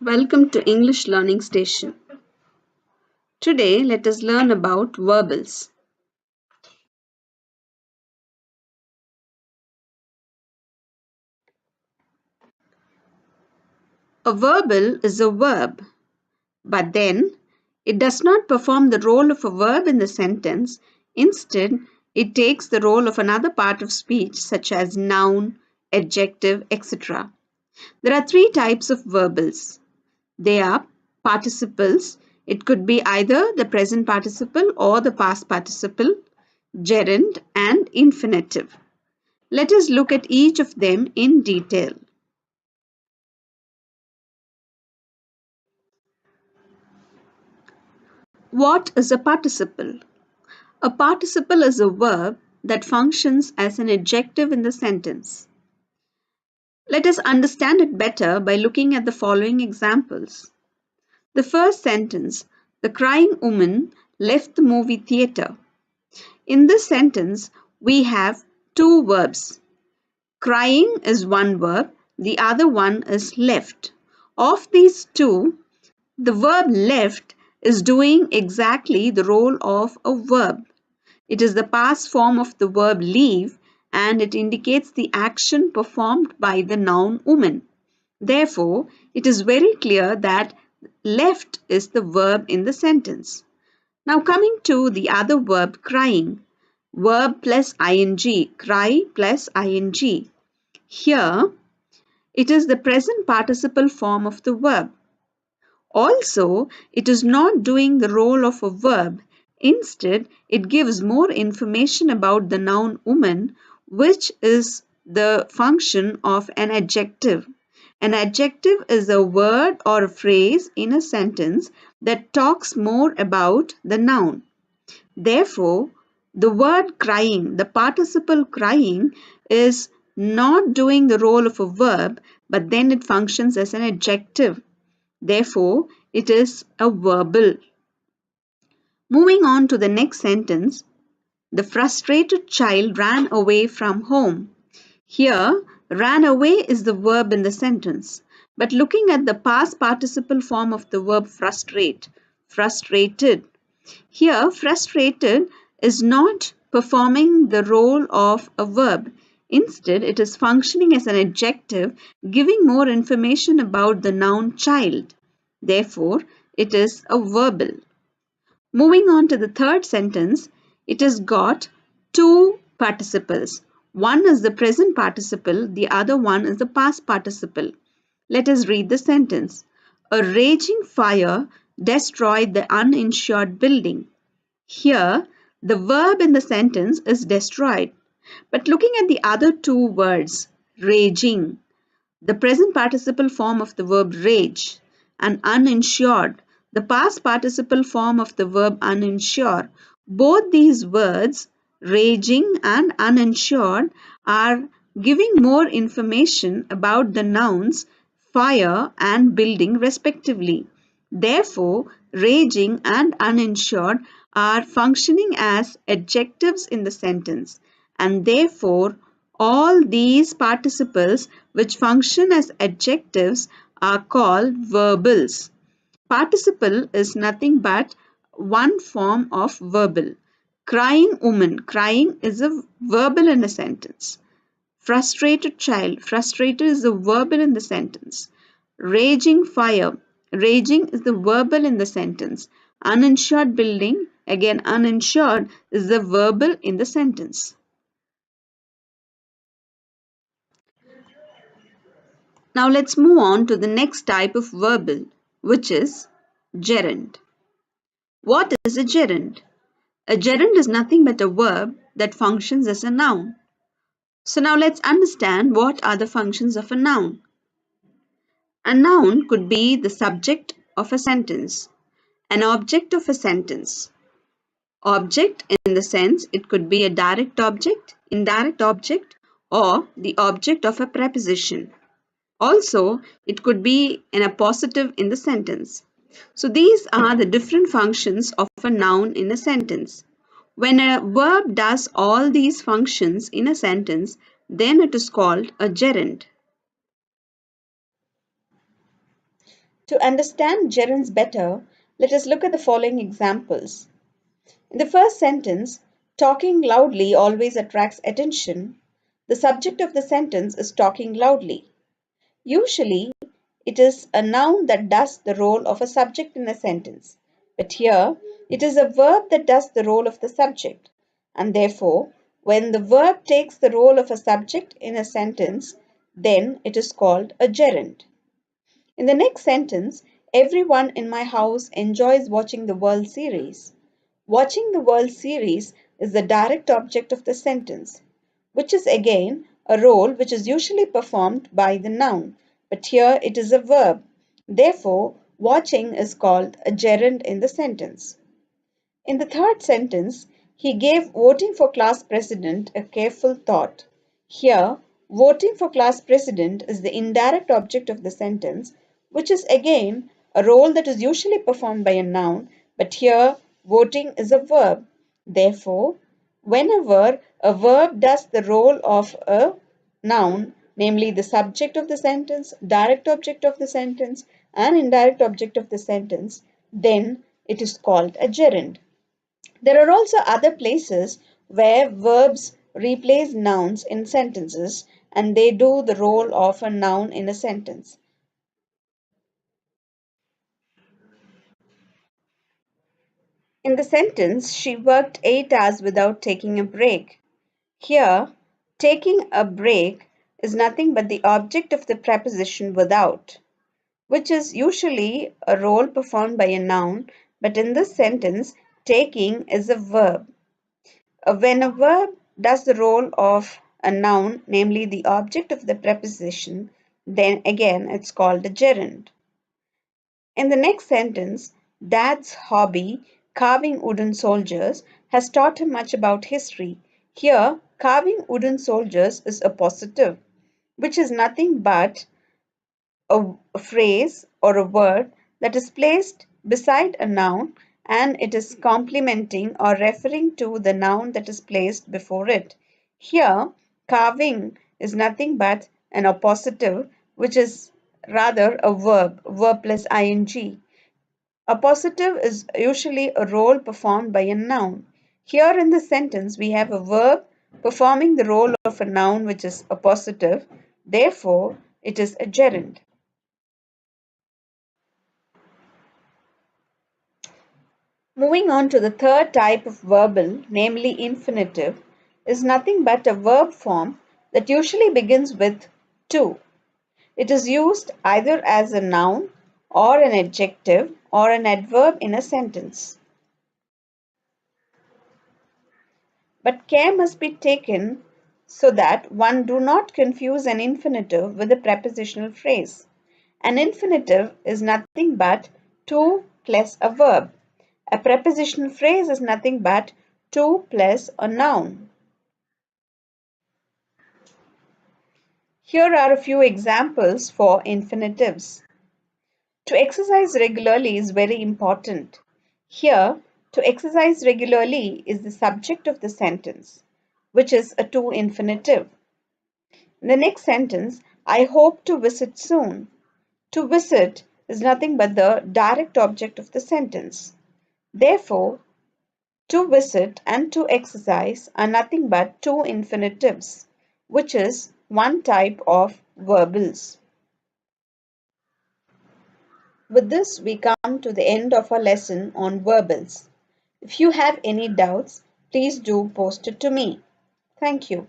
Welcome to English Learning Station. Today, let us learn about verbals. A verbal is a verb, but then it does not perform the role of a verb in the sentence. Instead, it takes the role of another part of speech such as noun, adjective, etc. There are three types of verbals. They are participles. It could be either the present participle or the past participle, gerund, and infinitive. Let us look at each of them in detail. What is a participle? A participle is a verb that functions as an adjective in the sentence. Let us understand it better by looking at the following examples. The first sentence, the crying woman left the movie theater. In this sentence, we have two verbs. Crying is one verb, the other one is left. Of these two, the verb left is doing exactly the role of a verb. It is the past form of the verb leave and it indicates the action performed by the noun woman. Therefore, it is very clear that left is the verb in the sentence. Now coming to the other verb crying. Verb plus ing, cry plus ing. Here, it is the present participle form of the verb. Also, it is not doing the role of a verb. Instead, it gives more information about the noun woman, which is the function of an adjective. An adjective is a word or a phrase in a sentence that talks more about the noun. Therefore, the word crying, the participle crying, is not doing the role of a verb, but then it functions as an adjective. Therefore, it is a verbal. Moving on to the next sentence, the frustrated child ran away from home. Here, ran away is the verb in the sentence. But looking at the past participle form of the verb frustrate, frustrated. Here, frustrated is not performing the role of a verb. Instead, it is functioning as an adjective, giving more information about the noun child. Therefore, it is a verbal. Moving on to the third sentence, it has got two participles. One is the present participle, the other one is the past participle. Let us read the sentence. A raging fire destroyed the uninsured building. Here, the verb in the sentence is destroyed. But looking at the other two words, raging, the present participle form of the verb rage, and uninsured, the past participle form of the verb uninsure, both these words, raging and uninsured, are giving more information about the nouns fire and building respectively. Therefore, raging and uninsured are functioning as adjectives in the sentence, and therefore all these participles which function as adjectives are called verbals. Participle is nothing but one form of verbal. Crying woman, crying is a verbal in a sentence. Frustrated child, frustrated is the verbal in the sentence. Raging fire, raging is the verbal in the sentence. Uninsured building, again uninsured is the verbal in the sentence. Now let's move on to the next type of verbal, which is gerund. What is a gerund? A gerund is nothing but a verb that functions as a noun. So now let's understand what are the functions of a noun. A noun could be the subject of a sentence, an object of a sentence. Object in the sense it could be a direct object, indirect object, or the object of a preposition. Also, it could be an appositive in the sentence. So these are the different functions of a noun in a sentence. When a verb does all these functions in a sentence, then it is called a gerund. To understand gerunds better, let us look at the following examples. In the first sentence, talking loudly always attracts attention. The subject of the sentence is talking loudly. Usually, it is a noun that does the role of a subject in a sentence, but here it is a verb that does the role of the subject, and therefore, when the verb takes the role of a subject in a sentence, then it is called a gerund. In the next sentence, everyone in my house enjoys watching the World Series. Watching the World Series is the direct object of the sentence, which is again a role which is usually performed by the noun, but here it is a verb. Therefore, watching is called a gerund in the sentence. In the third sentence, he gave voting for class president a careful thought. Here, voting for class president is the indirect object of the sentence, which is again a role that is usually performed by a noun, but here voting is a verb. Therefore, whenever a verb does the role of a noun, namely the subject of the sentence, direct object of the sentence, and indirect object of the sentence, then it is called a gerund. There are also other places where verbs replace nouns in sentences and they do the role of a noun in a sentence. In the sentence, she worked 8 hours without taking a break. Here, taking a break is nothing but the object of the preposition without, which is usually a role performed by a noun, but in this sentence, taking is a verb. When a verb does the role of a noun, namely the object of the preposition, then again it's called a gerund. In the next sentence, Dad's hobby, carving wooden soldiers, has taught him much about history. Here, carving wooden soldiers is a positive, which is nothing but a phrase or a word that is placed beside a noun and it is complementing or referring to the noun that is placed before it. Here, carving is nothing but an appositive, which is rather a verb plus ing. Appositive is usually a role performed by a noun. Here in the sentence, we have a verb performing the role of a noun, which is appositive. Therefore, it is a gerund. Moving on to the third type of verbal, namely infinitive, is nothing but a verb form that usually begins with to. It is used either as a noun or an adjective or an adverb in a sentence. But care must be taken so that one do not confuse an infinitive with a prepositional phrase. An infinitive is nothing but to plus a verb. A prepositional phrase is nothing but to plus a noun. Here are a few examples for infinitives. To exercise regularly is very important. Here, to exercise regularly is the subject of the sentence, which is a to infinitive. In the next sentence, I hope to visit soon. To visit is nothing but the direct object of the sentence. Therefore, to visit and to exercise are nothing but two infinitives, which is one type of verbals. With this, we come to the end of our lesson on verbals. If you have any doubts, please do post it to me. Thank you.